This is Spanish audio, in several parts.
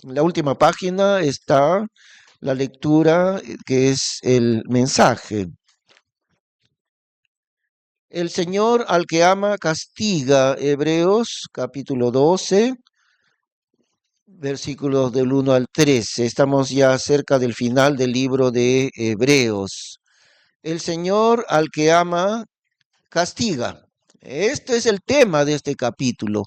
En la última página está la lectura que es el mensaje. El Señor al que ama castiga, Hebreos capítulo 12, versículos del 1 al 13. Estamos ya cerca del final del libro de Hebreos. El Señor al que ama castiga. Este es el tema de este capítulo.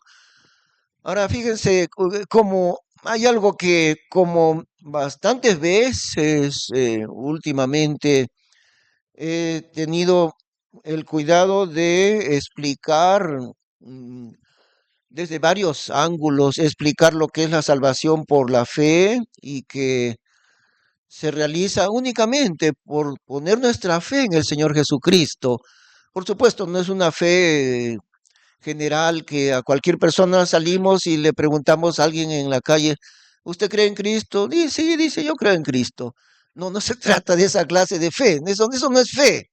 Ahora fíjense cómo hay algo que como bastantes veces últimamente he tenido el cuidado de explicar mm, desde varios ángulos, explicar lo que es la salvación por la fe y que se realiza únicamente por poner nuestra fe en el Señor Jesucristo. Por supuesto, no es una fe general que a cualquier persona salimos y le preguntamos a alguien en la calle, ¿usted cree en Cristo? Dice, sí, dice, yo creo en Cristo. No, no se trata de esa clase de fe. Eso no es fe.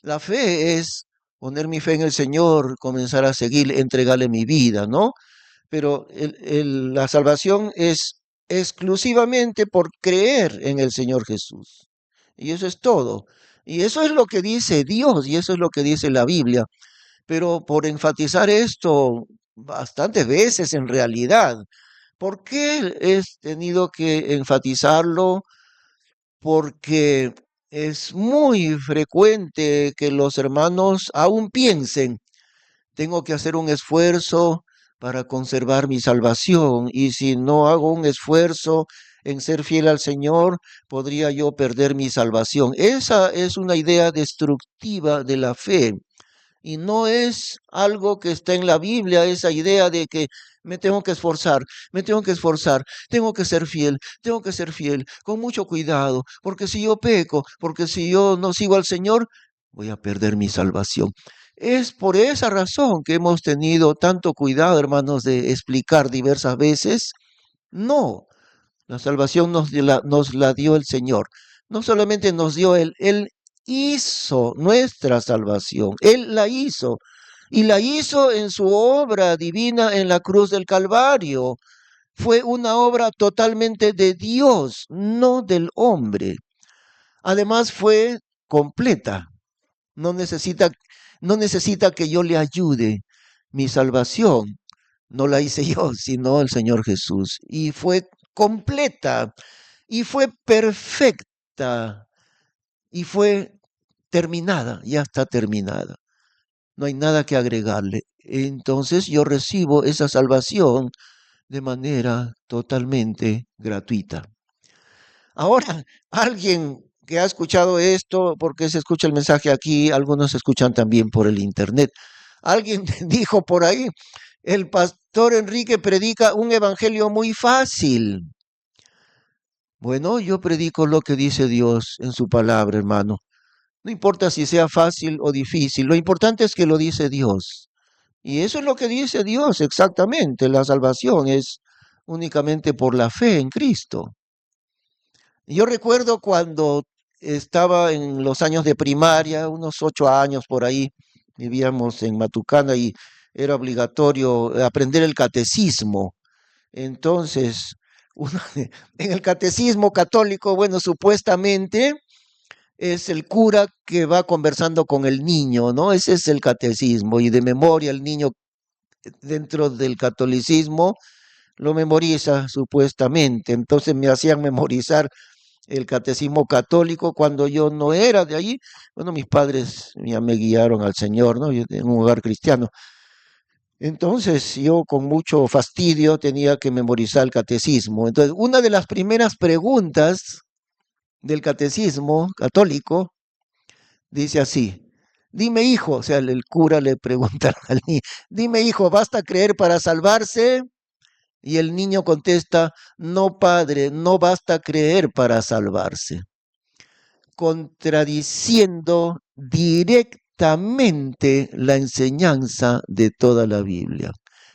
La fe es poner mi fe en el Señor, comenzar a seguir, entregarle mi vida, ¿no? Pero la salvación es exclusivamente por creer en el Señor Jesús. Y eso es todo. Y eso es lo que dice Dios y eso es lo que dice la Biblia. Pero por enfatizar esto bastantes veces en realidad, ¿por qué he tenido que enfatizarlo? Porque es muy frecuente que los hermanos aún piensen, tengo que hacer un esfuerzo para conservar mi salvación y si no hago un esfuerzo en ser fiel al Señor, podría yo perder mi salvación. Esa es una idea destructiva de la fe. Y no es algo que está en la Biblia, esa idea de que me tengo que esforzar, me tengo que esforzar, tengo que ser fiel, con mucho cuidado, porque si yo peco, porque si yo no sigo al Señor, voy a perder mi salvación. Es por esa razón que hemos tenido tanto cuidado, hermanos, de explicar diversas veces. No, la salvación nos la dio el Señor. No solamente nos dio Él hizo nuestra salvación. Él la hizo. Y la hizo en su obra divina en la cruz del Calvario. Fue una obra totalmente de Dios, no del hombre. Además fue completa. No necesita, no necesita que yo le ayude. Mi salvación no la hice yo, sino el Señor Jesús. Y fue completa y fue perfecta y fue terminada, ya está terminada. No hay nada que agregarle. Entonces yo recibo esa salvación de manera totalmente gratuita. Ahora, alguien que ha escuchado esto, porque se escucha el mensaje aquí, algunos escuchan también por el internet. Alguien dijo por ahí, el pastor Enrique predica un evangelio muy fácil. Bueno, yo predico lo que dice Dios en su palabra, hermano. No importa si sea fácil o difícil, lo importante es que lo dice Dios. Y eso es lo que dice Dios exactamente. La salvación es únicamente por la fe en Cristo. Yo recuerdo cuando estaba en los años de primaria, unos 8 años por ahí, vivíamos en Matucana y era obligatorio aprender el catecismo. Entonces, uno, en el catecismo católico, bueno, supuestamente es el cura que va conversando con el niño, ¿no? Ese es el catecismo y de memoria el niño dentro del catolicismo lo memoriza supuestamente. Entonces me hacían memorizar el catecismo católico cuando yo no era de allí. Bueno, mis padres ya me guiaron al Señor, ¿no? Yo en un hogar cristiano. Entonces yo con mucho fastidio tenía que memorizar el catecismo. Entonces, una de las primeras preguntas del catecismo católico dice así, dime hijo, o sea, el cura le pregunta al niño, dime hijo, ¿basta creer para salvarse? Y el niño contesta, no padre, no basta creer para salvarse, contradiciendo directamente la enseñanza de toda la Biblia,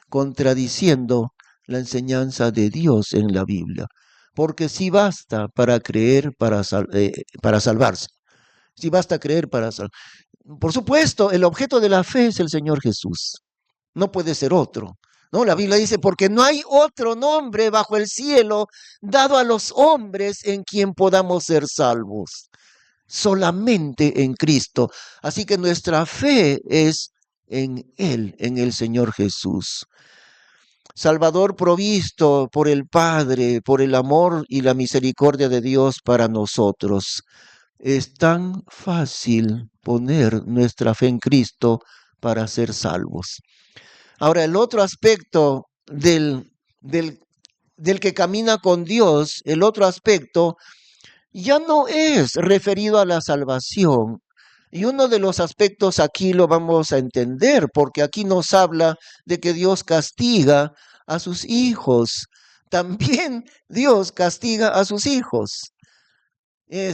contradiciendo la enseñanza de Dios en la Biblia, porque si basta para creer para salvarse, si basta creer para salvarse. Por supuesto, el objeto de la fe es el Señor Jesús. No puede ser otro. No, la Biblia dice, porque no hay otro nombre bajo el cielo dado a los hombres en quien podamos ser salvos. Solamente en Cristo. Así que nuestra fe es en Él, en el Señor Jesús. Salvador provisto por el Padre, por el amor y la misericordia de Dios para nosotros. Es tan fácil poner nuestra fe en Cristo para ser salvos. Ahora, el otro aspecto del que camina con Dios, el otro aspecto, ya no es referido a la salvación. Y uno de los aspectos aquí lo vamos a entender, porque aquí nos habla de que Dios castiga a sus hijos. También Dios castiga a sus hijos.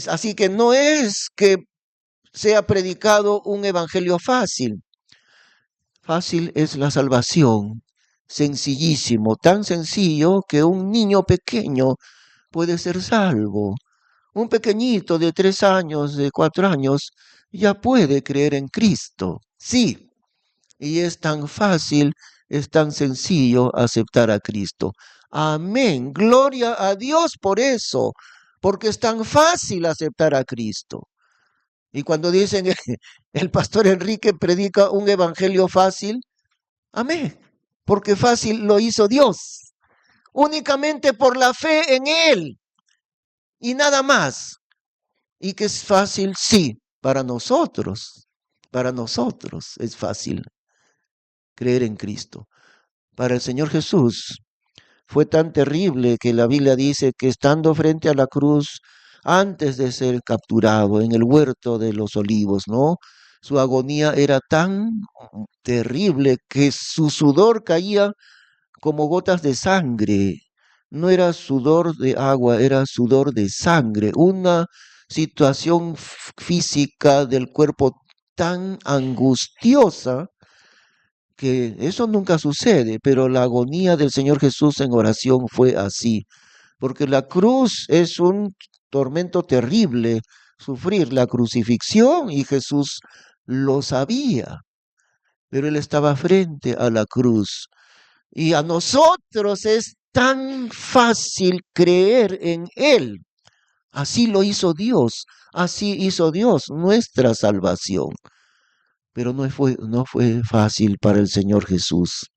Así que no es que sea predicado un evangelio fácil. Fácil es la salvación, sencillísimo, tan sencillo que un niño pequeño puede ser salvo. Un pequeñito de 3 años, de 4 años, ya puede creer en Cristo. Sí, y es tan fácil, es tan sencillo aceptar a Cristo. Amén. Gloria a Dios por eso, porque es tan fácil aceptar a Cristo. Y cuando dicen el pastor Enrique predica un evangelio fácil, amén, porque fácil lo hizo Dios, únicamente por la fe en Él y nada más. Y que es fácil, sí, para nosotros es fácil creer en Cristo. Para el Señor Jesús fue tan terrible que la Biblia dice que estando frente a la cruz, antes de ser capturado en el huerto de los olivos, ¿no? Su agonía era tan terrible que su sudor caía como gotas de sangre. No era sudor de agua, era sudor de sangre. Una situación física del cuerpo tan angustiosa que eso nunca sucede, pero la agonía del Señor Jesús en oración fue así, porque la cruz es un tormento terrible, sufrir la crucifixión, y Jesús lo sabía, pero él estaba frente a la cruz. Y a nosotros es tan fácil creer en Él. Así lo hizo Dios, así hizo Dios nuestra salvación. Pero no fue fácil para el Señor Jesús.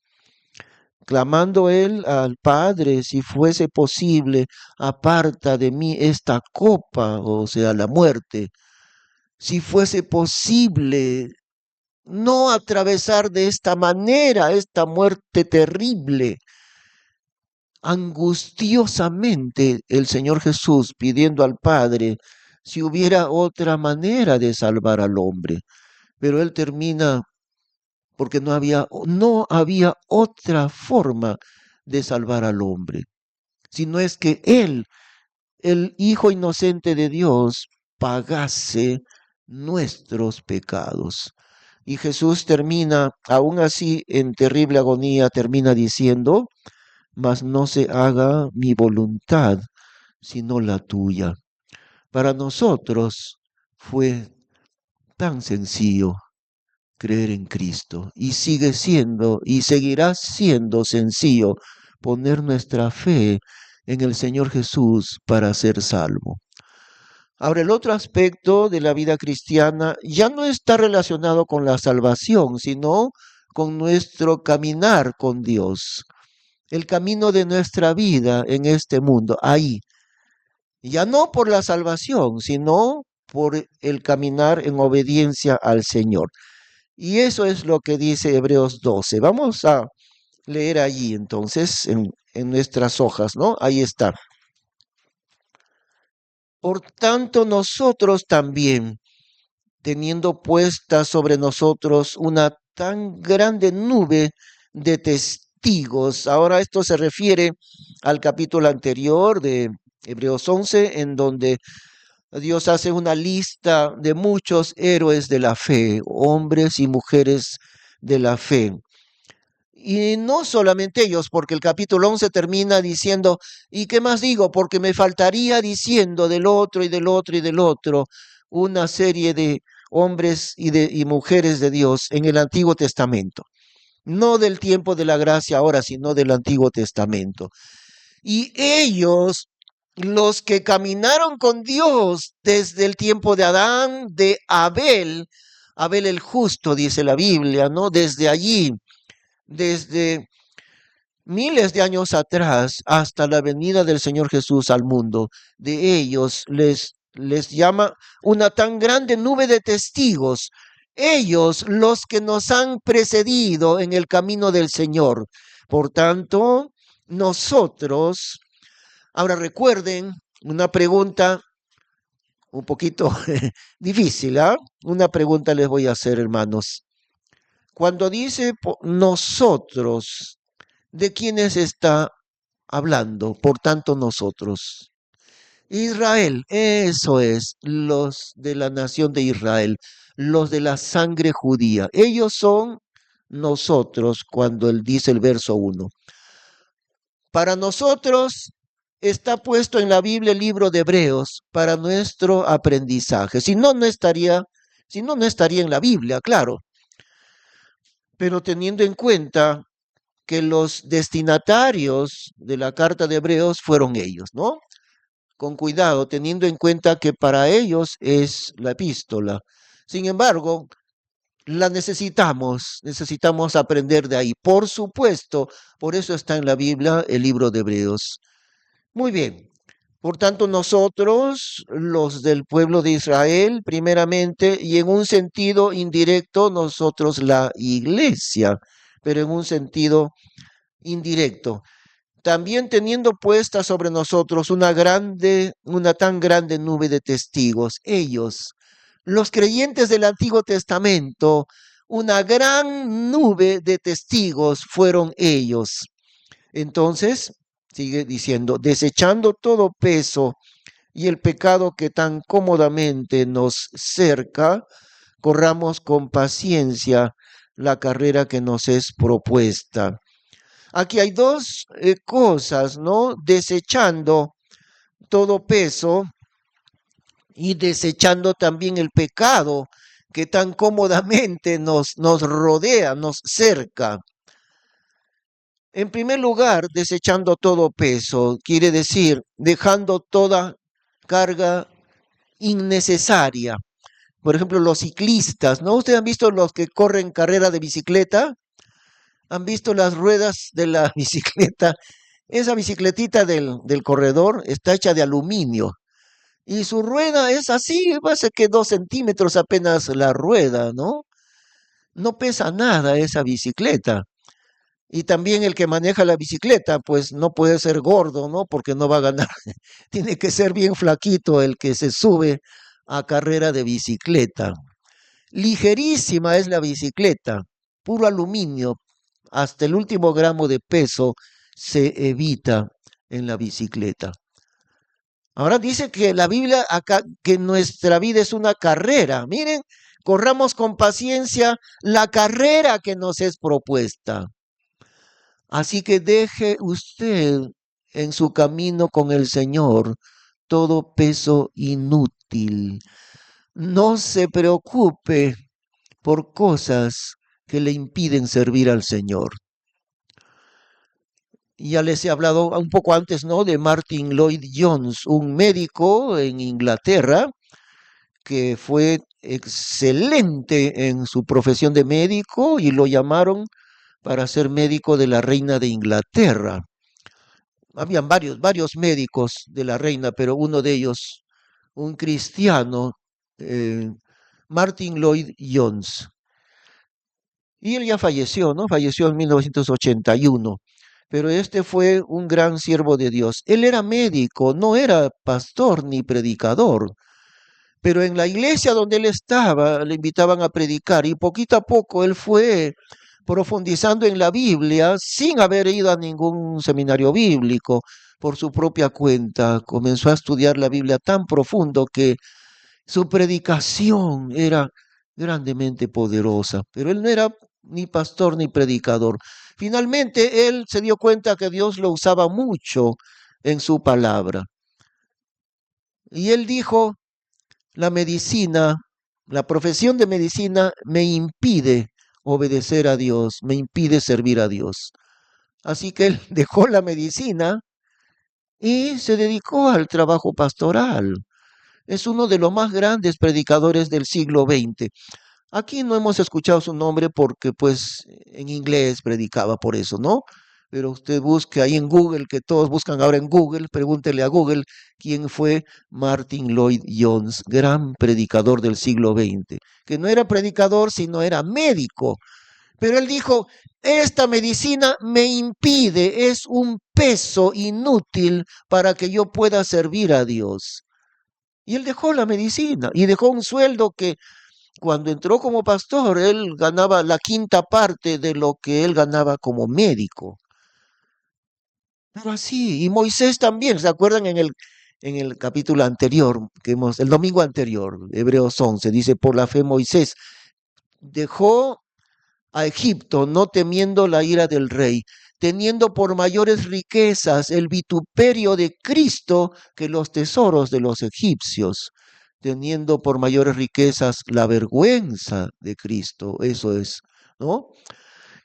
Clamando él al Padre, si fuese posible, aparta de mí esta copa, o sea, la muerte. Si fuese posible, no atravesar de esta manera esta muerte terrible. Angustiosamente el Señor Jesús pidiendo al Padre si hubiera otra manera de salvar al hombre. Pero él termina porque no había otra forma de salvar al hombre, sino es que él, el Hijo inocente de Dios, pagase nuestros pecados. Y Jesús termina, aún así en terrible agonía, termina diciendo, mas no se haga mi voluntad, sino la tuya. Para nosotros fue tan sencillo creer en Cristo y sigue siendo y seguirá siendo sencillo poner nuestra fe en el Señor Jesús para ser salvo. Ahora, el otro aspecto de la vida cristiana ya no está relacionado con la salvación, sino con nuestro caminar con Dios, el camino de nuestra vida en este mundo, ahí, ya no por la salvación, sino por el caminar en obediencia al Señor. Y eso es lo que dice Hebreos 12. Vamos a leer allí entonces en nuestras hojas, ¿no? Ahí está. Por tanto, nosotros también, teniendo puesta sobre nosotros una tan grande nube de testigos. Ahora esto se refiere al capítulo anterior de Hebreos 11, en donde Dios hace una lista de muchos héroes de la fe, hombres y mujeres de la fe. Y no solamente ellos, porque el capítulo 11 termina diciendo, ¿y qué más digo? Porque me faltaría diciendo del otro y del otro y del otro una serie de hombres y mujeres de Dios en el Antiguo Testamento. no del tiempo de la gracia ahora, sino del Antiguo Testamento. Y ellos, los que caminaron con Dios desde el tiempo de Adán, de Abel, Abel el justo, dice la Biblia, ¿no? Desde allí, desde miles de años atrás hasta la venida del Señor Jesús al mundo, de ellos les llama una tan grande nube de testigos. Ellos, los que nos han precedido en el camino del Señor. Por tanto, nosotros, ahora recuerden una pregunta un poquito difícil, ¿ah? Una pregunta les voy a hacer, hermanos. Cuando dice nosotros, ¿de quiénes está hablando? Por tanto, nosotros. Israel, eso es, los de la nación de Israel, los de la sangre judía. Ellos son nosotros cuando él dice el verso 1. Para nosotros está puesto en la Biblia el libro de Hebreos para nuestro aprendizaje. Si no, no estaría, si no, no estaría en la Biblia, claro. Pero teniendo en cuenta que los destinatarios de la carta de Hebreos fueron ellos, ¿no? Con cuidado, teniendo en cuenta que para ellos es la epístola. Sin embargo, la necesitamos aprender de ahí. Por supuesto, por eso está en la Biblia el libro de Hebreos. Muy bien. Por tanto, nosotros, los del pueblo de Israel, primeramente, y en un sentido indirecto, nosotros la iglesia, pero en un sentido indirecto. También teniendo puesta sobre nosotros una tan grande nube de testigos, ellos, los creyentes del Antiguo Testamento, una gran nube de testigos fueron ellos. Entonces, sigue diciendo, desechando todo peso y el pecado que tan cómodamente nos cerca, corramos con paciencia la carrera que nos es propuesta. Aquí hay dos cosas, ¿no? Desechando todo peso y desechando también el pecado que tan cómodamente nos rodea, nos cerca. En primer lugar, desechando todo peso, quiere decir dejando toda carga innecesaria. Por ejemplo, los ciclistas, ¿no? ¿Ustedes han visto los que corren carrera de bicicleta? ¿Han visto las ruedas de la bicicleta? Esa bicicletita del corredor está hecha de aluminio y su rueda es así, parece que 2 centímetros apenas la rueda, ¿no? No pesa nada esa bicicleta. Y también el que maneja la bicicleta, pues no puede ser gordo, ¿no? Porque no va a ganar. Tiene que ser bien flaquito el que se sube a carrera de bicicleta. Ligerísima es la bicicleta, puro aluminio, hasta el último gramo de peso se evita en la bicicleta. Ahora dice que la Biblia acá, que nuestra vida es una carrera. Miren, corramos con paciencia la carrera que nos es propuesta. Así que deje usted en su camino con el Señor todo peso inútil. No se preocupe por cosas que le impiden servir al Señor. Ya les he hablado un poco antes, ¿no? De Martin Lloyd Jones, un médico en Inglaterra que fue excelente en su profesión de médico y lo llamaron para ser médico de la reina de Inglaterra. Habían varios médicos de la reina, pero uno de ellos, un cristiano, eh, Martin Lloyd Jones. Y él ya falleció, ¿no? Falleció en 1981. Pero este fue un gran siervo de Dios. Él era médico, no era pastor ni predicador. Pero en la iglesia donde él estaba, le invitaban a predicar y poquito a poco él fue profundizando en la Biblia sin haber ido a ningún seminario bíblico por su propia cuenta. Comenzó a estudiar la Biblia tan profundo que su predicación era grandemente poderosa, pero él no era ni pastor ni predicador. Finalmente, él se dio cuenta que Dios lo usaba mucho en su palabra. Y él dijo, la medicina, la profesión de medicina me impide obedecer a Dios, me impide servir a Dios. Así que él dejó la medicina y se dedicó al trabajo pastoral. Es uno de los más grandes predicadores del siglo XX. Aquí no hemos escuchado su nombre porque pues en inglés predicaba por eso, ¿no? Pero usted busque ahí en Google, que todos buscan ahora en Google, pregúntele a Google quién fue Martin Lloyd Jones, gran predicador del siglo XX, que no era predicador, sino era médico. Pero él dijo, esta medicina me impide, es un peso inútil para que yo pueda servir a Dios. Y él dejó la medicina y dejó un sueldo que cuando entró como pastor, él ganaba la quinta parte de lo que él ganaba como médico. Pero así, y Moisés también, ¿se acuerdan en el capítulo anterior, el domingo anterior, Hebreos 11, dice, por la fe Moisés dejó a Egipto, no temiendo la ira del rey, teniendo por mayores riquezas el vituperio de Cristo que los tesoros de los egipcios, teniendo por mayores riquezas la vergüenza de Cristo, eso es, ¿no?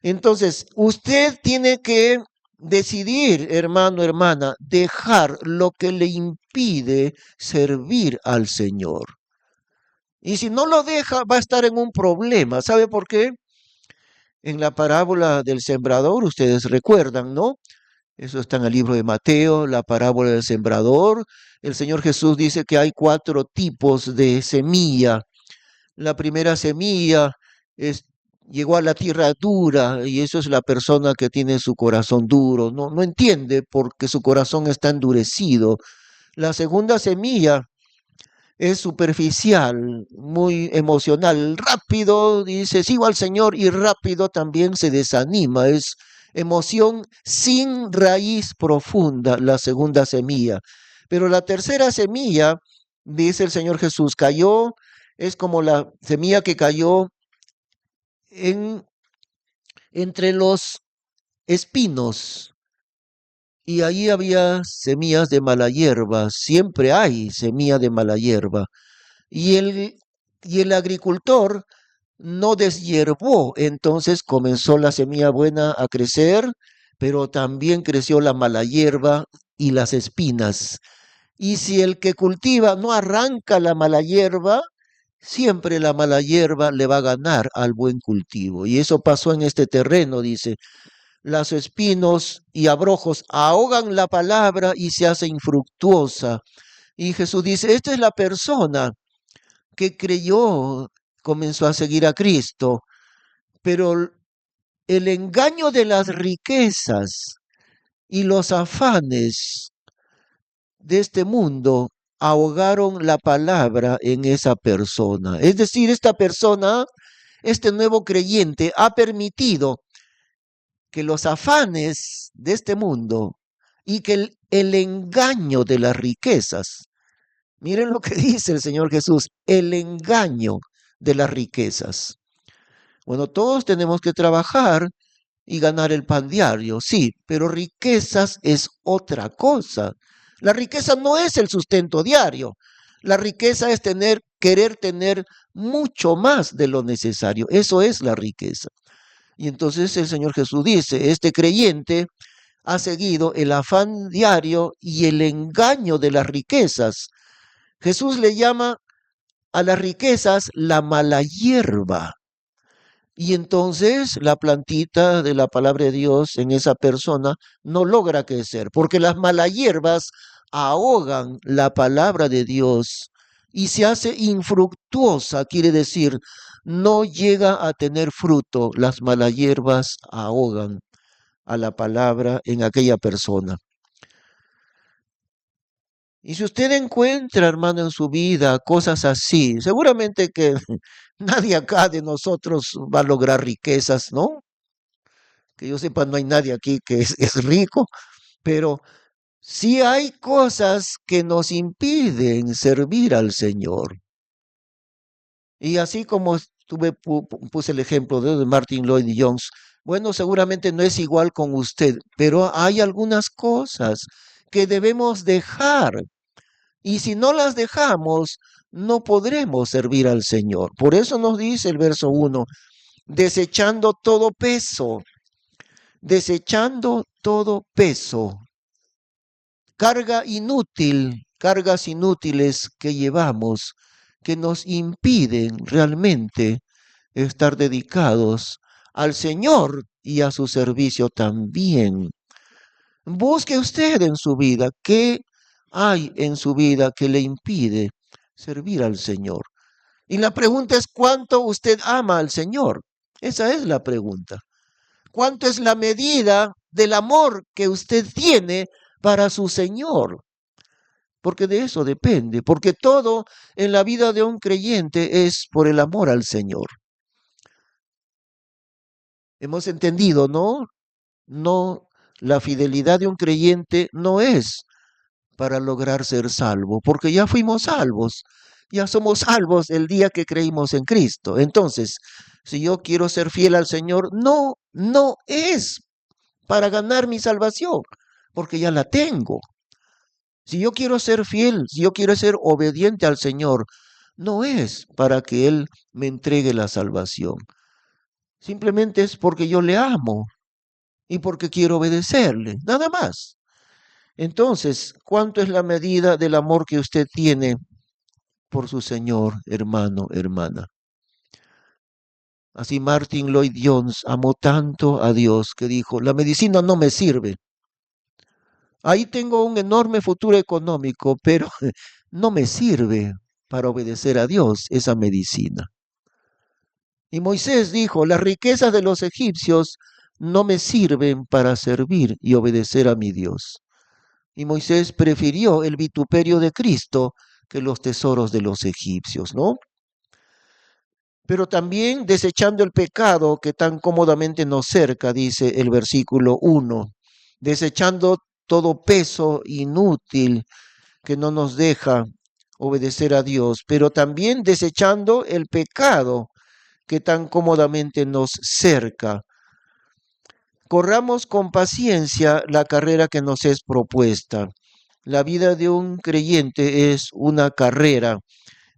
Entonces, usted tiene que decidir, hermano, hermana, dejar lo que le impide servir al Señor. Y si no lo deja, va a estar en un problema. ¿Sabe por qué? En la parábola del sembrador, ustedes recuerdan, ¿no? Eso está en el libro de Mateo, la parábola del sembrador. El Señor Jesús dice que hay 4 tipos de semilla. La primera semilla llegó a la tierra dura y eso es la persona que tiene su corazón duro. No entiende porque su corazón está endurecido. La segunda semilla es superficial, muy emocional, rápido, dice, sigo al Señor y rápido también se desanima, es emoción sin raíz profunda, la segunda semilla. Pero la tercera semilla, dice el Señor Jesús, cayó, es como la semilla que cayó en, entre los espinos. Y ahí había semillas de mala hierba, siempre hay semilla de mala hierba. Y y el agricultor no deshiervó, entonces comenzó la semilla buena a crecer, pero también creció la mala hierba y las espinas. Y si el que cultiva no arranca la mala hierba, siempre la mala hierba le va a ganar al buen cultivo. Y eso pasó en este terreno, dice. Los espinos y abrojos ahogan la palabra y se hace infructuosa. Y Jesús dice, esta es la persona que creyó, comenzó a seguir a Cristo, pero el engaño de las riquezas y los afanes de este mundo ahogaron la palabra en esa persona. Es decir, esta persona, este nuevo creyente, ha permitido que los afanes de este mundo y que el engaño de las riquezas, miren lo que dice el Señor Jesús, el engaño de las riquezas. Bueno, todos tenemos que trabajar y ganar el pan diario, sí, pero riquezas es otra cosa. La riqueza no es el sustento diario. La riqueza es querer tener mucho más de lo necesario. Eso es la riqueza. Y entonces el Señor Jesús dice, este creyente ha seguido el afán diario y el engaño de las riquezas. Jesús le llama a las riquezas la mala hierba. Y entonces la plantita de la palabra de Dios en esa persona no logra crecer, porque las malas hierbas ahogan la palabra de Dios y se hace infructuosa, quiere decir, no llega a tener fruto. Las malas hierbas ahogan a la palabra en aquella persona. Y si usted encuentra, hermano, en su vida cosas así, seguramente que nadie acá de nosotros va a lograr riquezas, ¿no? Que yo sepa, no hay nadie aquí que es rico, pero sí hay cosas que nos impiden servir al Señor. Y así como puse el ejemplo de Martin Lloyd Jones, bueno, seguramente no es igual con usted, pero hay algunas cosas que debemos dejar. Y si no las dejamos, no podremos servir al Señor. Por eso nos dice el verso 1, desechando todo peso, desechando todo peso, cargas inútiles que llevamos, que nos impiden realmente estar dedicados al Señor y a su servicio también. Busque usted en su vida qué hay en su vida que le impide servir al Señor. Y la pregunta es, ¿cuánto usted ama al Señor? Esa es la pregunta. ¿Cuánto es la medida del amor que usted tiene para su Señor? Porque de eso depende, porque todo en la vida de un creyente es por el amor al Señor. Hemos entendido, ¿no? No, la fidelidad de un creyente no es para lograr ser salvo, porque ya fuimos salvos, ya somos salvos el día que creímos en Cristo. Entonces, si yo quiero ser fiel al Señor, no es para ganar mi salvación, porque ya la tengo. Si yo quiero ser fiel, si yo quiero ser obediente al Señor, no es para que Él me entregue la salvación. Simplemente es porque yo le amo y porque quiero obedecerle, nada más. Entonces, ¿cuánto es la medida del amor que usted tiene por su Señor, hermano, hermana? Así Martin Lloyd Jones amó tanto a Dios que dijo, la medicina no me sirve. Ahí tengo un enorme futuro económico, pero no me sirve para obedecer a Dios esa medicina. Y Moisés dijo, las riquezas de los egipcios no me sirven para servir y obedecer a mi Dios. Y Moisés prefirió el vituperio de Cristo que los tesoros de los egipcios, ¿no? Pero también desechando el pecado que tan cómodamente nos cerca, dice el versículo 1, desechando todo peso inútil que no nos deja obedecer a Dios, pero también desechando el pecado que tan cómodamente nos cerca. Corramos con paciencia la carrera que nos es propuesta. La vida de un creyente es una carrera,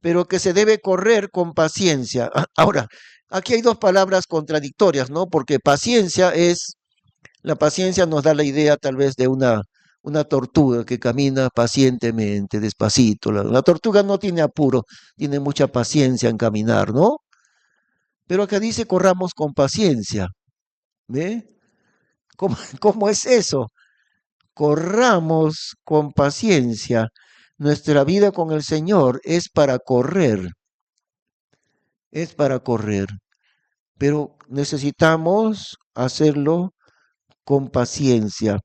pero que se debe correr con paciencia. Ahora, aquí hay dos palabras contradictorias, ¿no? Porque la paciencia nos da la idea tal vez de una tortuga que camina pacientemente, despacito. La tortuga no tiene apuro, tiene mucha paciencia en caminar, ¿no? Pero acá dice corramos con paciencia. ¿Ve? ¿Cómo es eso? Corramos con paciencia. Nuestra vida con el Señor es para correr, pero necesitamos hacerlo con paciencia.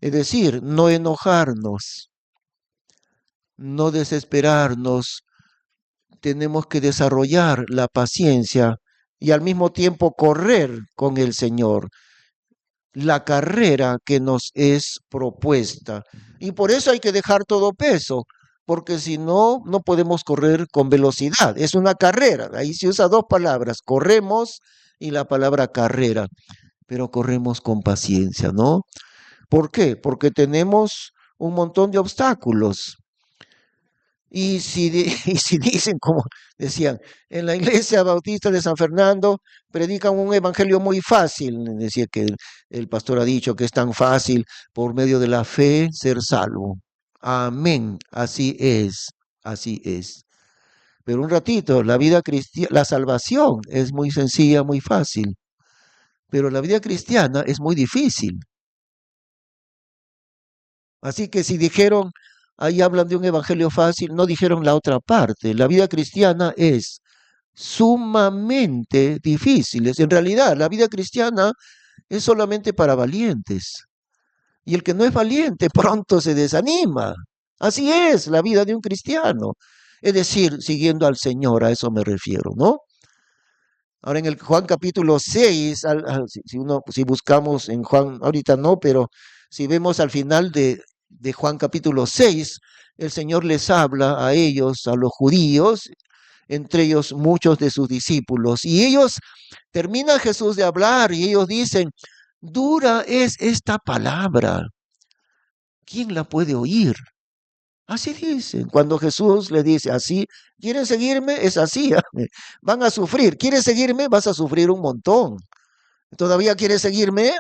Es decir, no enojarnos, no desesperarnos. Tenemos que desarrollar la paciencia y al mismo tiempo correr con el Señor la carrera que nos es propuesta. Y por eso hay que dejar todo peso, porque si no, no podemos correr con velocidad. Es una carrera. Ahí se usa dos palabras, corremos y la palabra carrera, pero corremos con paciencia, ¿no? ¿Por qué? Porque tenemos un montón de obstáculos. Y si dicen, como decían, en la iglesia bautista de San Fernando predican un evangelio muy fácil, decía que el pastor ha dicho que es tan fácil por medio de la fe ser salvo. Amén, así es, así es. Pero un ratito, la vida cristiana, la salvación es muy sencilla, muy fácil, pero la vida cristiana es muy difícil. Así que si dijeron, ahí hablan de un evangelio fácil, no dijeron la otra parte. La vida cristiana es sumamente difícil. En realidad, la vida cristiana es solamente para valientes. Y el que no es valiente pronto se desanima. Así es la vida de un cristiano. Es decir, siguiendo al Señor, a eso me refiero, ¿no? Ahora en el Juan capítulo 6, si buscamos en Juan, ahorita no, pero si vemos al final de Juan capítulo 6, el Señor les habla a ellos, a los judíos, entre ellos muchos de sus discípulos, y ellos, termina Jesús de hablar y ellos dicen, dura es esta palabra, ¿quién la puede oír? Así dicen. Cuando Jesús le dice así, ¿quieren seguirme? Es así. Van a sufrir. ¿Quieres seguirme? Vas a sufrir un montón. ¿Todavía quieres seguirme?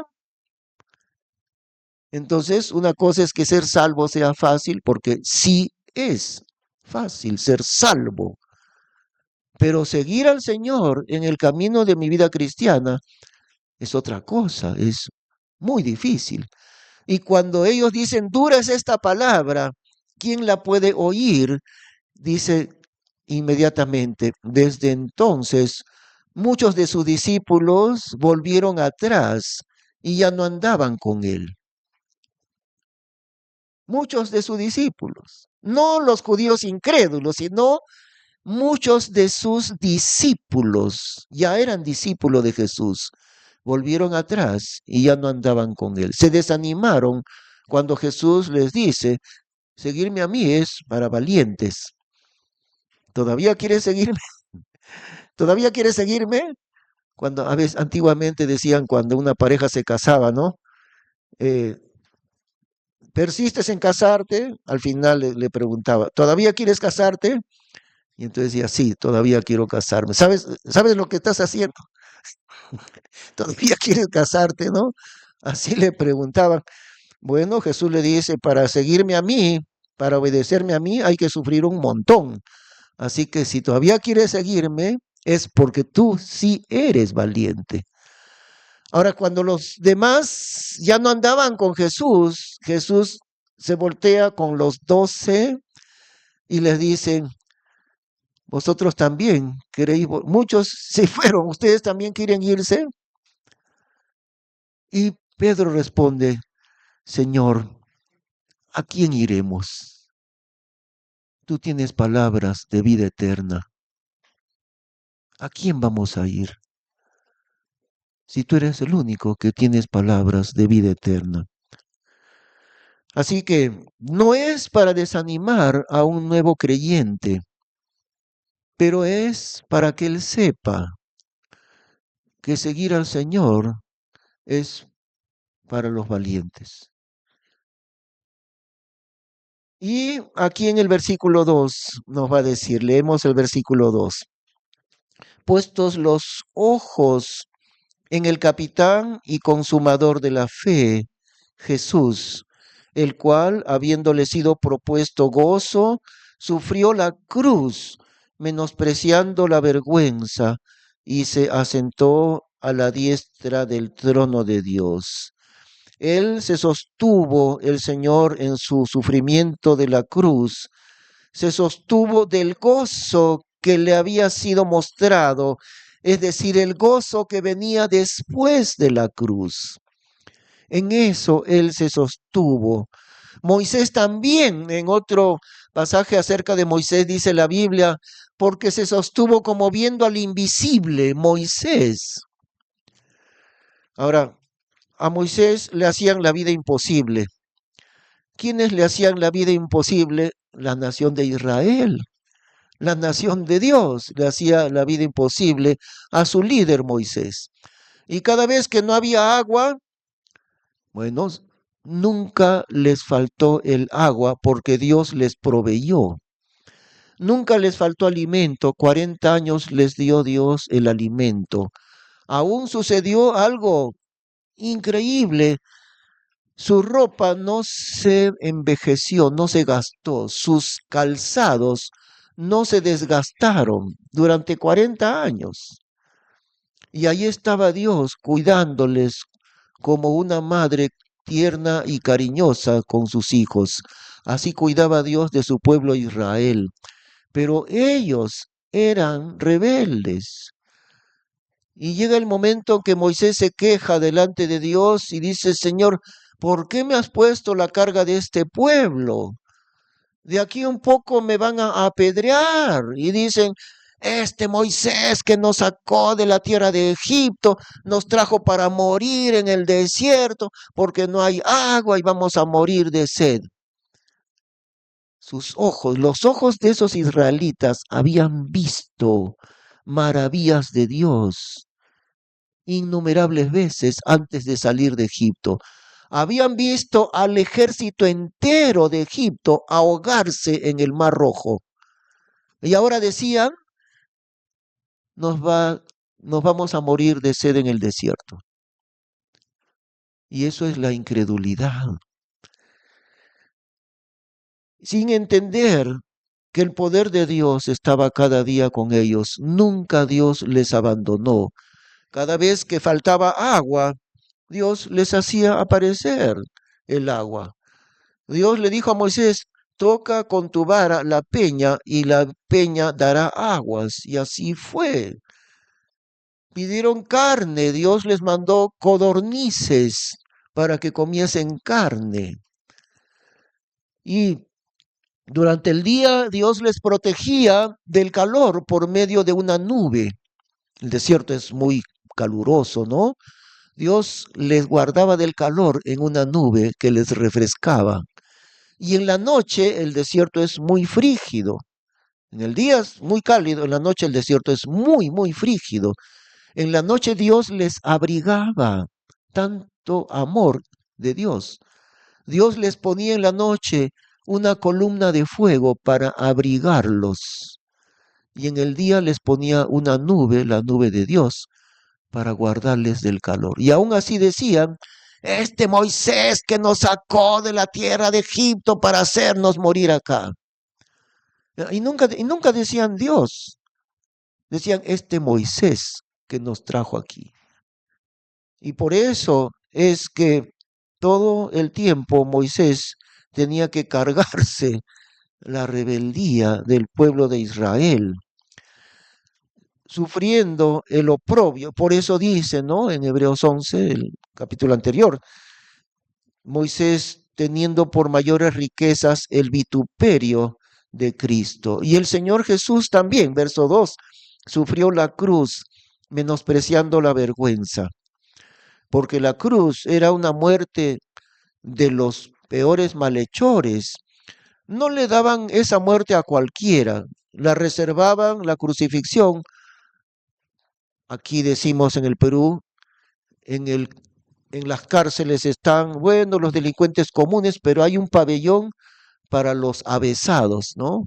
Entonces, una cosa es que ser salvo sea fácil, porque sí es fácil ser salvo. Pero seguir al Señor en el camino de mi vida cristiana es otra cosa, es muy difícil. Y cuando ellos dicen, dura es esta palabra, ¿quién la puede oír? Dice inmediatamente, desde entonces muchos de sus discípulos volvieron atrás y ya no andaban con él. Muchos de sus discípulos, no los judíos incrédulos, sino muchos de sus discípulos, ya eran discípulos de Jesús, volvieron atrás y ya no andaban con él. Se desanimaron cuando Jesús les dice, seguirme a mí es para valientes. ¿Todavía quieres seguirme? ¿Todavía quieres seguirme? Cuando a veces antiguamente decían cuando una pareja se casaba, ¿no? Eh, ¿Persistes en casarte? Al final le preguntaba, ¿todavía quieres casarte? Y entonces decía, sí, todavía quiero casarme. ¿Sabes lo que estás haciendo? ¿Todavía quieres casarte, no? Así le preguntaban. Bueno, Jesús le dice, para seguirme a mí, para obedecerme a mí, hay que sufrir un montón. Así que si todavía quieres seguirme, es porque tú sí eres valiente. Ahora, cuando los demás ya no andaban con Jesús, Jesús se voltea con los 12 y les dice, vosotros también queréis, muchos se fueron, ustedes también quieren irse. Y Pedro responde, Señor, ¿a quién iremos? Tú tienes palabras de vida eterna. ¿A quién vamos a ir? Si tú eres el único que tienes palabras de vida eterna. Así que no es para desanimar a un nuevo creyente, pero es para que él sepa que seguir al Señor es para los valientes. Y aquí en el versículo 2 nos va a decir, leemos el versículo 2, puestos los ojos en el capitán y consumador de la fe, Jesús, el cual, habiéndole sido propuesto gozo, sufrió la cruz, menospreciando la vergüenza, y se asentó a la diestra del trono de Dios. Él se sostuvo, el Señor, en su sufrimiento de la cruz, se sostuvo del gozo que le había sido mostrado, es decir, el gozo que venía después de la cruz. En eso él se sostuvo. Moisés también, en otro pasaje acerca de Moisés, dice la Biblia, porque se sostuvo como viendo al invisible Moisés. Ahora, a Moisés le hacían la vida imposible. ¿Quiénes le hacían la vida imposible? La nación de Israel. La nación de Dios le hacía la vida imposible a su líder Moisés. Y cada vez que no había agua, bueno, nunca les faltó el agua porque Dios les proveyó. Nunca les faltó alimento, 40 años les dio Dios el alimento. Aún sucedió algo increíble. Su ropa no se envejeció, no se gastó, sus calzados no se desgastaron durante 40 años. Y ahí estaba Dios cuidándoles como una madre tierna y cariñosa con sus hijos. Así cuidaba Dios de su pueblo Israel. Pero ellos eran rebeldes. Y llega el momento que Moisés se queja delante de Dios y dice, Señor, ¿por qué me has puesto la carga de este pueblo? De aquí un poco me van a apedrear. Y dicen, este Moisés que nos sacó de la tierra de Egipto, nos trajo para morir en el desierto, porque no hay agua y vamos a morir de sed. Sus ojos, los ojos de esos israelitas habían visto maravillas de Dios innumerables veces antes de salir de Egipto. Habían visto al ejército entero de Egipto ahogarse en el Mar Rojo. Y ahora decían, nos vamos a morir de sed en el desierto. Y eso es la incredulidad. Sin entender que el poder de Dios estaba cada día con ellos. Nunca Dios les abandonó. Cada vez que faltaba agua, Dios les hacía aparecer el agua. Dios le dijo a Moisés, toca con tu vara la peña y la peña dará aguas. Y así fue. Pidieron carne, Dios les mandó codornices para que comiesen carne. Y durante el día Dios les protegía del calor por medio de una nube. El desierto es muy caluroso, ¿no? Dios les guardaba del calor en una nube que les refrescaba. Y en la noche el desierto es muy frígido. En el día es muy cálido, en la noche el desierto es muy, muy frígido. En la noche Dios les abrigaba. Tanto amor de Dios. Dios les ponía en la noche una columna de fuego para abrigarlos. Y en el día les ponía una nube, la nube de Dios, para guardarles del calor. Y aún así decían, este Moisés que nos sacó de la tierra de Egipto para hacernos morir acá. Y nunca decían Dios, decían este Moisés que nos trajo aquí. Y por eso es que todo el tiempo Moisés tenía que cargarse la rebeldía del pueblo de Israel, sufriendo el oprobio. Por eso dice, ¿no? En Hebreos 11, el capítulo anterior, Moisés teniendo por mayores riquezas el vituperio de Cristo. Y el Señor Jesús también, verso 2, sufrió la cruz, menospreciando la vergüenza, porque la cruz era una muerte de los peores malhechores. No le daban esa muerte a cualquiera, la reservaban, la crucifixión. Aquí decimos en el Perú, en las cárceles están, bueno, los delincuentes comunes, pero hay un pabellón para los avesados, ¿no?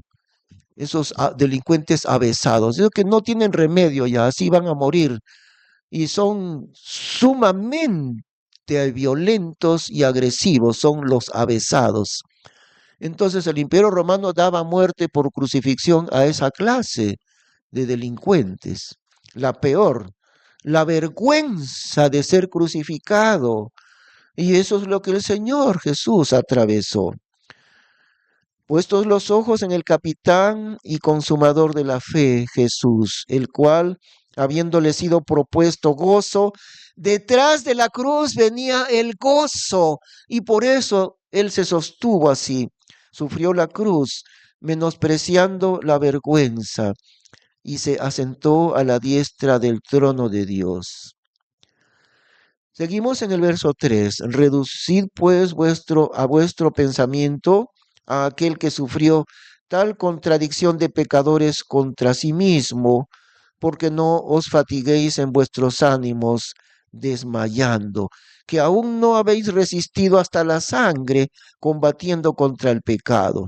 Esos delincuentes avesados, esos que no tienen remedio ya, así van a morir y son sumamente violentos y agresivos, son los avesados. Entonces el Imperio Romano daba muerte por crucifixión a esa clase de delincuentes, la peor, la vergüenza de ser crucificado. Y eso es lo que el Señor Jesús atravesó. Puestos los ojos en el capitán y consumador de la fe, Jesús, el cual, habiéndole sido propuesto gozo, detrás de la cruz venía el gozo, y por eso él se sostuvo así, sufrió la cruz, menospreciando la vergüenza, y se asentó a la diestra del trono de Dios. Seguimos en el verso 3. Reducid pues a vuestro pensamiento a aquel que sufrió tal contradicción de pecadores contra sí mismo, porque no os fatiguéis en vuestros ánimos desmayando, que aún no habéis resistido hasta la sangre combatiendo contra el pecado.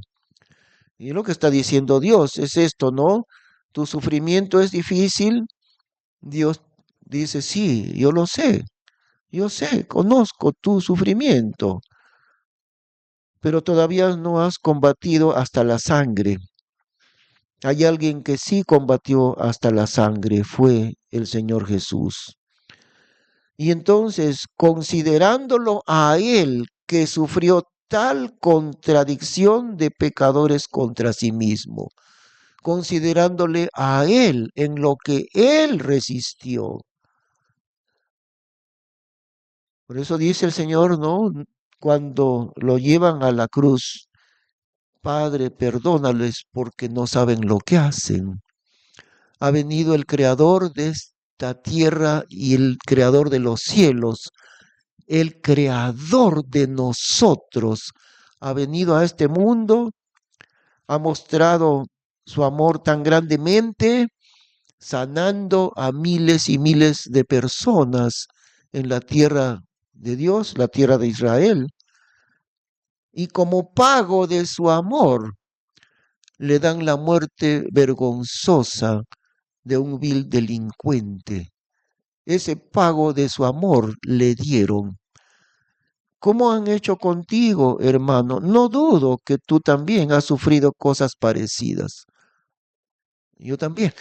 Y lo que está diciendo Dios es esto, ¿no? Tu sufrimiento es difícil. Dios dice, sí, yo sé, conozco tu sufrimiento, pero todavía no has combatido hasta la sangre. Hay alguien que sí combatió hasta la sangre, fue el Señor Jesús. Y entonces, considerándolo a Él que sufrió tal contradicción de pecadores contra sí mismo, considerándole a Él en lo que Él resistió. Por eso dice el Señor, ¿no? Cuando lo llevan a la cruz, Padre, perdónales porque no saben lo que hacen. Ha venido el creador de esta tierra y el creador de los cielos, el creador de nosotros, ha venido a este mundo, ha mostrado su amor tan grandemente, sanando a miles y miles de personas en la tierra de Dios, la tierra de Israel, y como pago de su amor le dan la muerte vergonzosa de un vil delincuente. Ese pago de su amor le dieron. ¿Cómo han hecho contigo, hermano? No dudo que tú también has sufrido cosas parecidas. Yo también,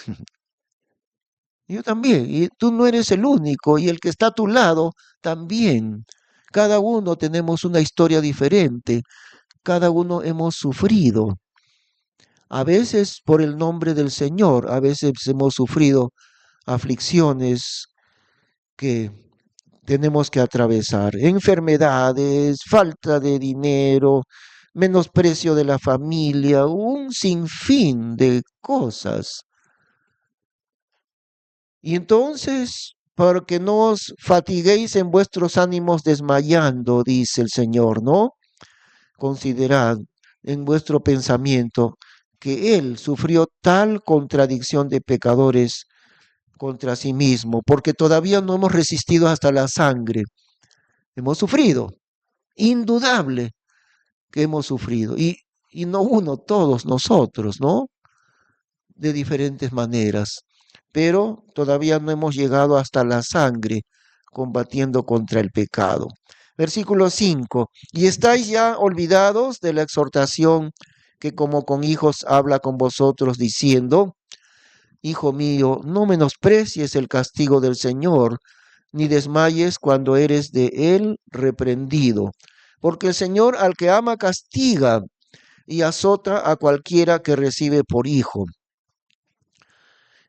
yo también. Y tú no eres el único, y el que está a tu lado también. Cada uno tenemos una historia diferente. Cada uno hemos sufrido. A veces por el nombre del Señor, a veces hemos sufrido aflicciones que tenemos que atravesar, enfermedades, falta de dinero, menosprecio de la familia, un sinfín de cosas. Y entonces, para que no os fatiguéis en vuestros ánimos desmayando, dice el Señor, ¿no? Considerad en vuestro pensamiento que Él sufrió tal contradicción de pecadores contra sí mismo, porque todavía no hemos resistido hasta la sangre. Hemos sufrido, indudable que hemos sufrido. Y no uno, todos nosotros, ¿no? De diferentes maneras. Pero todavía no hemos llegado hasta la sangre combatiendo contra el pecado. Versículo 5. Y estáis ya olvidados de la exhortación que como con hijos habla con vosotros diciendo, Hijo mío, no menosprecies el castigo del Señor, ni desmayes cuando eres de él reprendido, porque el Señor al que ama castiga y azota a cualquiera que recibe por hijo.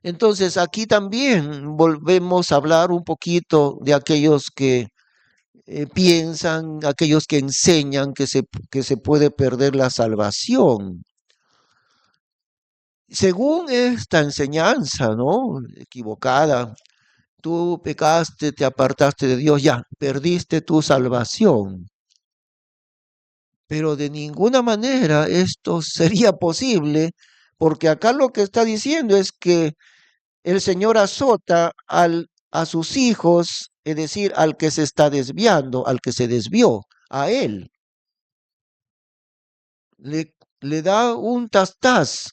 Entonces aquí también volvemos a hablar un poquito de aquellos que piensan, aquellos que enseñan que se puede perder la salvación. Según esta enseñanza, ¿no? Equivocada, tú pecaste, te apartaste de Dios, ya, perdiste tu salvación. Pero de ninguna manera esto sería posible, porque acá lo que está diciendo es que el Señor azota a sus hijos, es decir, al que se está desviando, al que se desvió, a él. Le da un tastaz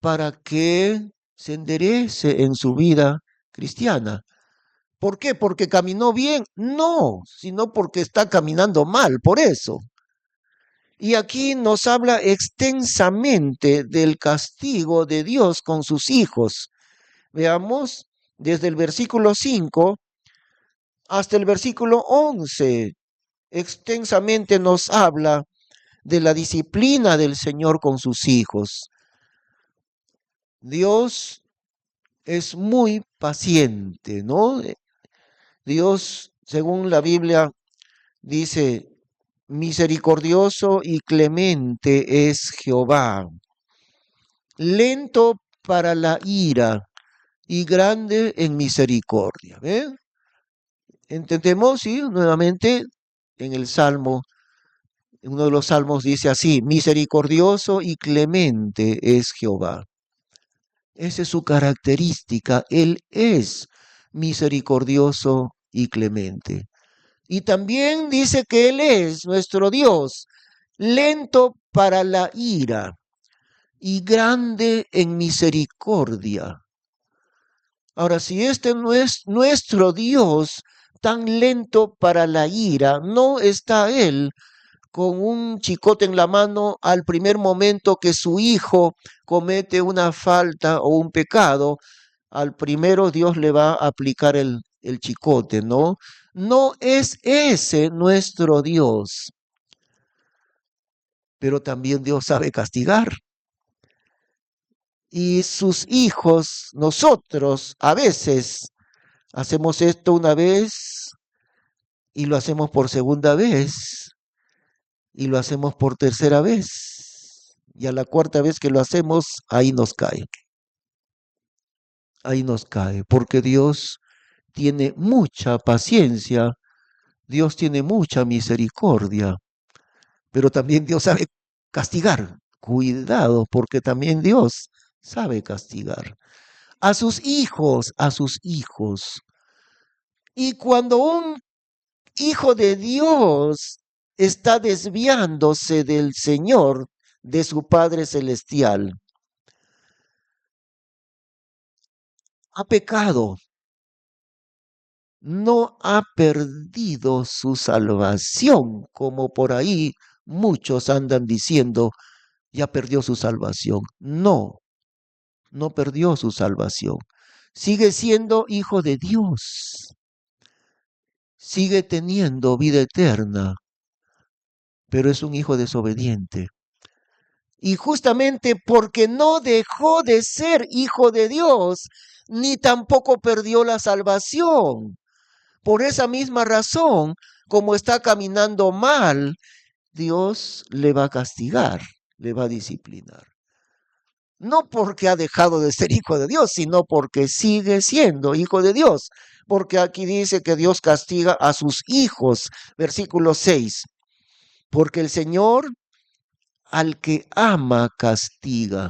para que se enderece en su vida cristiana. ¿Por qué? ¿Porque caminó bien? No, sino porque está caminando mal, por eso. Y aquí nos habla extensamente del castigo de Dios con sus hijos. Veamos desde el versículo 5 hasta el versículo 11. Extensamente nos habla de la disciplina del Señor con sus hijos. Dios es muy paciente, ¿no? Dios, según la Biblia, dice, misericordioso y clemente es Jehová, lento para la ira y grande en misericordia. ¿Ven? Entendemos, sí, nuevamente en el Salmo, en uno de los salmos dice así, misericordioso y clemente es Jehová. Esa es su característica, Él es misericordioso y clemente. Y también dice que Él es nuestro Dios, lento para la ira y grande en misericordia. Ahora, si este no es nuestro Dios tan lento para la ira, no está Él con un chicote en la mano al primer momento que su hijo comete una falta o un pecado, al primero Dios le va a aplicar el chicote, ¿no? No es ese nuestro Dios, pero también Dios sabe castigar. Y sus hijos, nosotros, a veces hacemos esto una vez y lo hacemos por segunda vez y lo hacemos por tercera vez. Y a la cuarta vez que lo hacemos, ahí nos cae. Ahí nos cae, porque Dios tiene mucha paciencia, Dios tiene mucha misericordia, pero también Dios sabe castigar. Cuidado, porque también Dios sabe castigar a sus hijos, a sus hijos. Y cuando un hijo de Dios está desviándose del Señor, de su Padre Celestial. Ha pecado, no ha perdido su salvación, como por ahí muchos andan diciendo, ya perdió su salvación. No, no perdió su salvación. Sigue siendo hijo de Dios, sigue teniendo vida eterna, pero es un hijo desobediente. Y justamente porque no dejó de ser hijo de Dios, ni tampoco perdió la salvación. Por esa misma razón, como está caminando mal, Dios le va a castigar, le va a disciplinar. No porque ha dejado de ser hijo de Dios, sino porque sigue siendo hijo de Dios. Porque aquí dice que Dios castiga a sus hijos, versículo 6. Porque el Señor al que ama castiga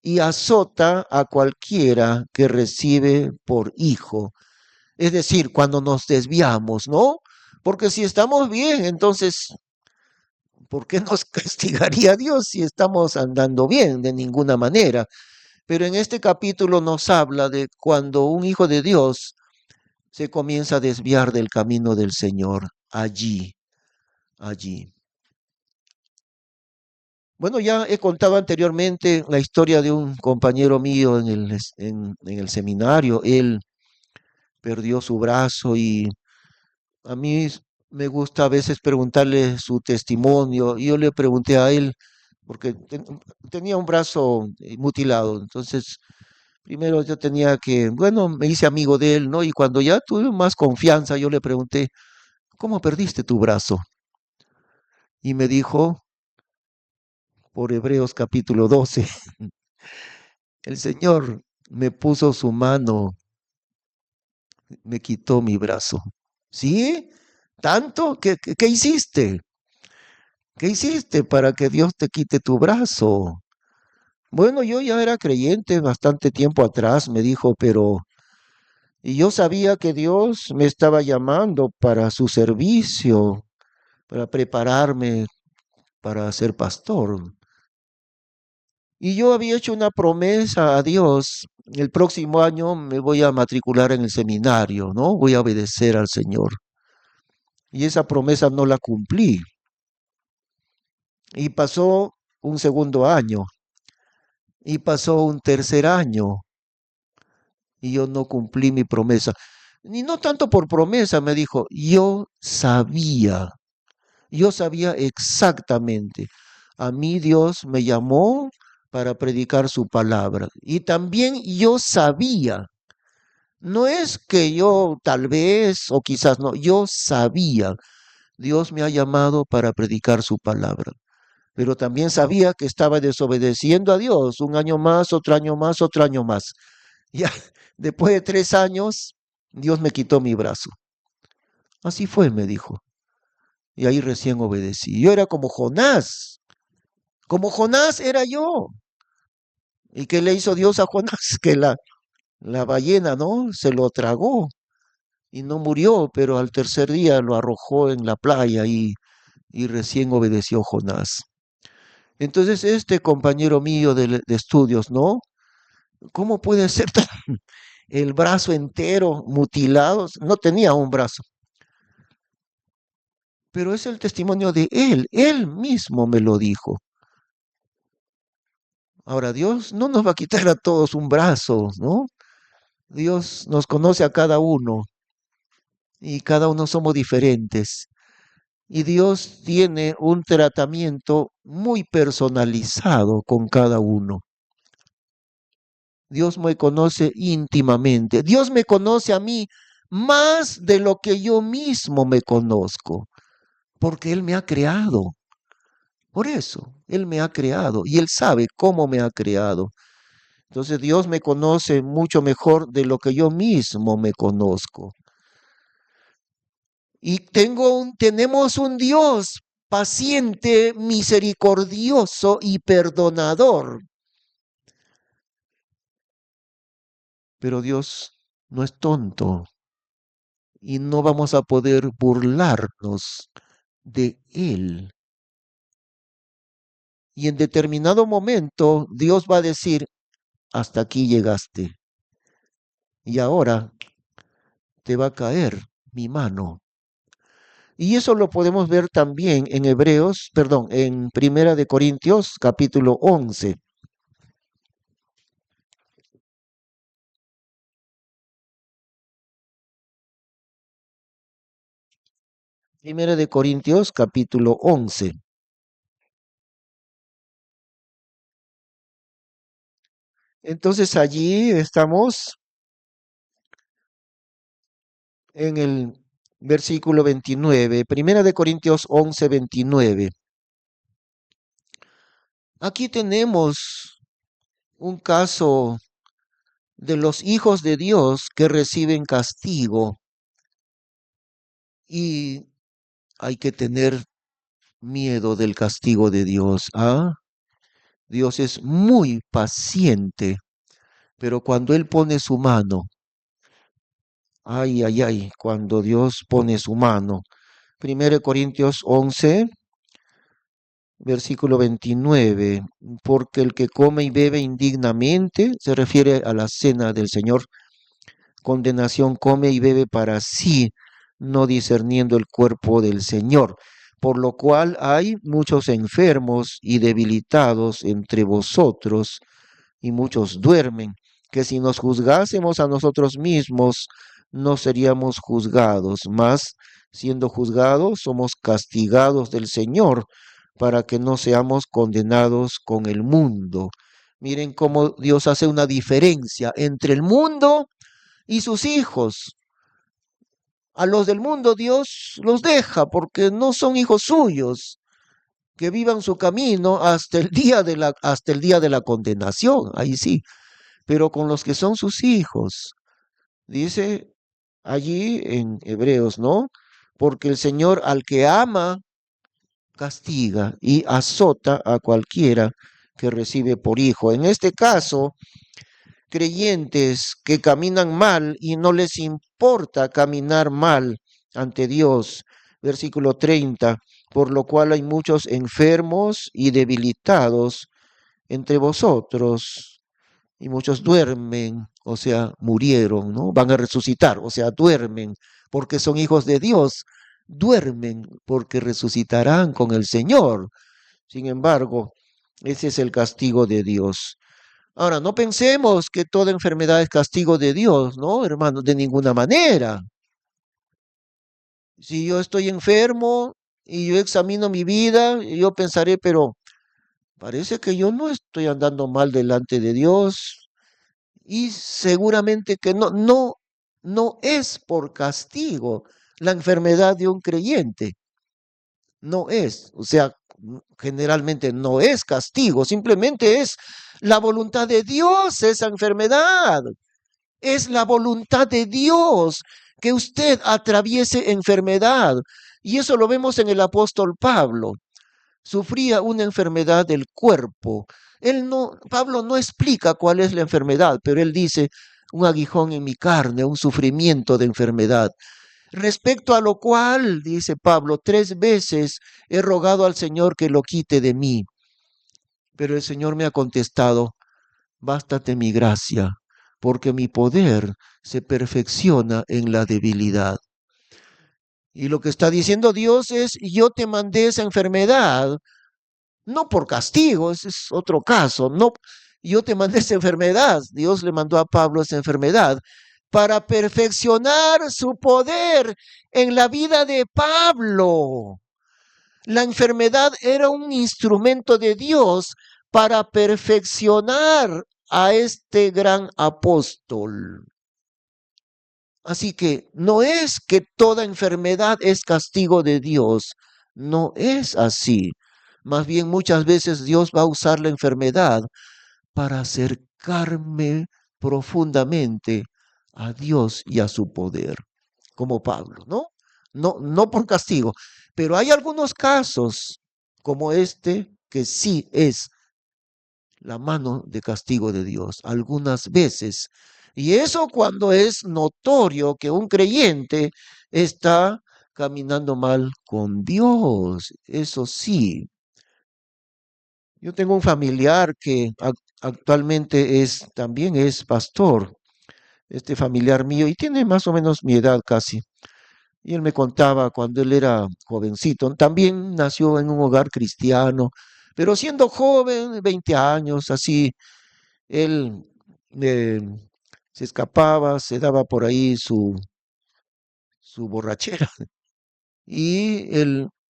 y azota a cualquiera que recibe por hijo. Es decir, cuando nos desviamos, ¿no? Porque si estamos bien, entonces, ¿por qué nos castigaría Dios si estamos andando bien? De ninguna manera. Pero en este capítulo nos habla de cuando un hijo de Dios se comienza a desviar del camino del Señor. Allí. Bueno, ya he contado anteriormente la historia de un compañero mío en el seminario. Él perdió su brazo y a mí me gusta a veces preguntarle su testimonio. Y yo le pregunté a él, porque tenía un brazo mutilado. Entonces, primero yo tenía que, bueno, me hice amigo de él, ¿no? Y cuando ya tuve más confianza, yo le pregunté, ¿cómo perdiste tu brazo? Y me dijo, por Hebreos capítulo 12, el Señor me puso su mano, me quitó mi brazo. ¿Sí? ¿Tanto? ¿Qué hiciste? ¿Qué hiciste para que Dios te quite tu brazo? Bueno, yo ya era creyente bastante tiempo atrás, me dijo, pero y yo sabía que Dios me estaba llamando para su servicio, para prepararme para ser pastor. Y yo había hecho una promesa a Dios. El próximo año me voy a matricular en el seminario, ¿no? Voy a obedecer al Señor. Y esa promesa no la cumplí. Y pasó un segundo año. Y pasó un tercer año. Y yo no cumplí mi promesa. Y no tanto por promesa, me dijo, yo sabía exactamente. A mí Dios me llamó para predicar su palabra. Y también yo sabía. No es que yo tal vez o quizás no, yo sabía. Dios me ha llamado para predicar su palabra. Pero también sabía que estaba desobedeciendo a Dios un año más, otro año más, otro año más. Ya después de 3 años, Dios me quitó mi brazo. Así fue, me dijo. Y ahí recién obedecí. Yo era como Jonás. Como Jonás era yo. ¿Y qué le hizo Dios a Jonás? Que la ballena, ¿no? Se lo tragó y no murió, pero al tercer día lo arrojó en la playa y recién obedeció Jonás. Entonces, este compañero mío de estudios, ¿no? ¿Cómo puede ser el brazo entero mutilado? No tenía un brazo, pero es el testimonio de él mismo me lo dijo. Ahora, Dios no nos va a quitar a todos un brazo, ¿no? Dios nos conoce a cada uno y cada uno somos diferentes. Y Dios tiene un tratamiento muy personalizado con cada uno. Dios me conoce íntimamente. Dios me conoce a mí más de lo que yo mismo me conozco, porque Él me ha creado. Por eso, Él me ha creado y Él sabe cómo me ha creado. Entonces Dios me conoce mucho mejor de lo que yo mismo me conozco. Y tenemos un Dios paciente, misericordioso y perdonador. Pero Dios no es tonto y no vamos a poder burlarnos de Él. Y en determinado momento Dios va a decir, hasta aquí llegaste, y ahora te va a caer mi mano. Y eso lo podemos ver también en en Primera de Corintios, capítulo 11. Primera de Corintios, capítulo 11. Entonces allí estamos en el versículo 29, Primera de Corintios 11, 29. Aquí tenemos un caso de los hijos de Dios que reciben castigo y hay que tener miedo del castigo de Dios. ¿Ah? Dios es muy paciente, pero cuando Él pone su mano, ay, ay, ay, cuando Dios pone su mano. 1 Corintios 11, versículo 29, porque el que come y bebe indignamente, se refiere a la cena del Señor, condenación come y bebe para sí, no discerniendo el cuerpo del Señor. Por lo cual hay muchos enfermos y debilitados entre vosotros, y muchos duermen, que si nos juzgásemos a nosotros mismos, no seríamos juzgados, mas siendo juzgados, somos castigados del Señor, para que no seamos condenados con el mundo. Miren cómo Dios hace una diferencia entre el mundo y sus hijos. A los del mundo Dios los deja porque no son hijos suyos, que vivan su camino hasta el día de la condenación, ahí sí, pero con los que son sus hijos, dice allí en Hebreos, ¿no? Porque el Señor al que ama castiga y azota a cualquiera que recibe por hijo. En este caso, creyentes que caminan mal y no les importa caminar mal ante Dios. Versículo 30, por lo cual hay muchos enfermos y debilitados entre vosotros, y muchos duermen, o sea, murieron, ¿no? Van a resucitar, o sea, duermen, porque son hijos de Dios, duermen porque resucitarán con el Señor. Sin embargo, ese es el castigo de Dios. Ahora, no pensemos que toda enfermedad es castigo de Dios, ¿no, hermanos? De ninguna manera. Si yo estoy enfermo y yo examino mi vida, yo pensaré, pero parece que yo no estoy andando mal delante de Dios. Y seguramente que no es por castigo la enfermedad de un creyente. No es, o sea, generalmente no es castigo, simplemente es la voluntad de Dios esa enfermedad. Es la voluntad de Dios que usted atraviese enfermedad. Y eso lo vemos en el apóstol Pablo. Sufría una enfermedad del cuerpo. Pablo no explica cuál es la enfermedad, pero él dice un aguijón en mi carne, un sufrimiento de enfermedad. Respecto a lo cual, dice Pablo, 3 veces he rogado al Señor que lo quite de mí. Pero el Señor me ha contestado, bástate mi gracia, porque mi poder se perfecciona en la debilidad. Y lo que está diciendo Dios es, yo te mandé esa enfermedad, no por castigo, ese es otro caso, no, yo te mandé esa enfermedad, Dios le mandó a Pablo esa enfermedad para perfeccionar su poder en la vida de Pablo. La enfermedad era un instrumento de Dios para perfeccionar a este gran apóstol. Así que no es que toda enfermedad es castigo de Dios, no es así. Más bien muchas veces Dios va a usar la enfermedad para acercarme profundamente a Dios y a su poder, como Pablo, ¿no? No por castigo, pero hay algunos casos como este que sí es la mano de castigo de Dios. Algunas veces Y eso cuando es notorio que un creyente está caminando mal con Dios. Eso sí. Yo tengo un familiar que actualmente también es pastor, este familiar mío, y tiene más o menos mi edad casi. Y él me contaba cuando él era jovencito, también nació en un hogar cristiano, pero siendo joven, 20 años, así, él eh, se escapaba, se daba por ahí su borrachera. Y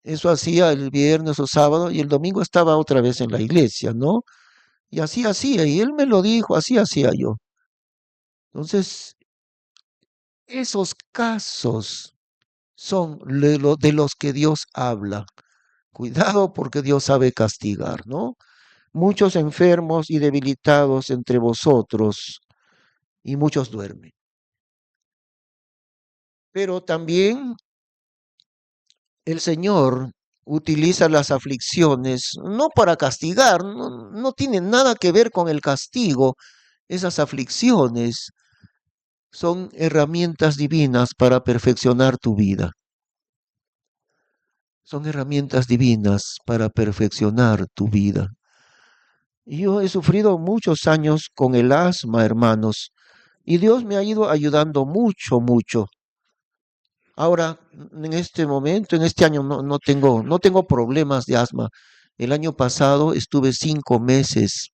eso hacía el viernes o sábado y el domingo estaba otra vez en la iglesia, ¿no? Y así hacía, y él me lo dijo, así hacía yo. Entonces, esos casos son de los que Dios habla. Cuidado porque Dios sabe castigar, ¿no? Muchos enfermos y debilitados entre vosotros, y muchos duermen. Pero también el Señor utiliza las aflicciones no para castigar, no tienen nada que ver con el castigo. Esas aflicciones son herramientas divinas para perfeccionar tu vida. Son herramientas divinas para perfeccionar tu vida. Yo he sufrido muchos años con el asma, hermanos, y Dios me ha ido ayudando mucho, mucho. Ahora, en este momento, en este año, no tengo problemas de asma. El año pasado estuve 5 meses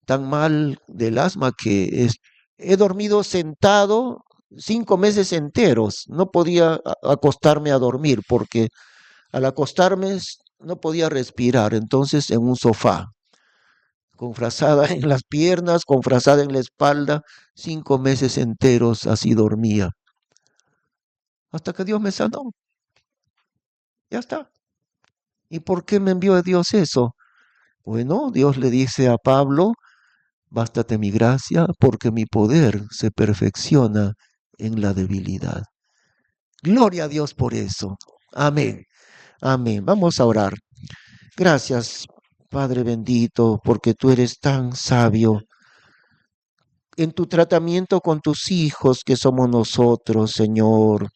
tan mal del asma que he dormido sentado 5 meses enteros. No podía acostarme a dormir porque al acostarme no podía respirar. Entonces en un sofá, con frazada en las piernas, con frazada en la espalda, 5 meses enteros así dormía. Hasta que Dios me sanó. Ya está. ¿Y por qué me envió Dios eso? Bueno, Dios le dice a Pablo, bástate mi gracia, porque mi poder se perfecciona en la debilidad. Gloria a Dios por eso. Amén. Amén. Vamos a orar. Gracias, Padre bendito, porque tú eres tan sabio en tu tratamiento con tus hijos que somos nosotros, Señor.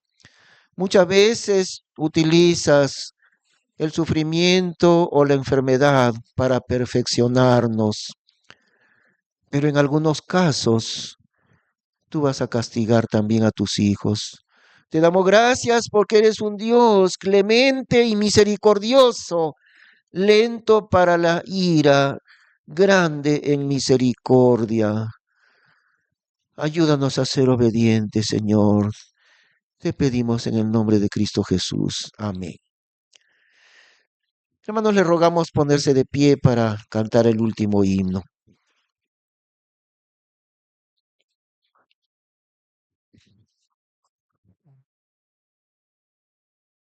Muchas veces utilizas el sufrimiento o la enfermedad para perfeccionarnos, pero en algunos casos tú vas a castigar también a tus hijos. Te damos gracias porque eres un Dios clemente y misericordioso, lento para la ira, grande en misericordia. Ayúdanos a ser obedientes, Señor. Te pedimos en el nombre de Cristo Jesús. Amén. Hermanos, le rogamos ponerse de pie para cantar el último himno.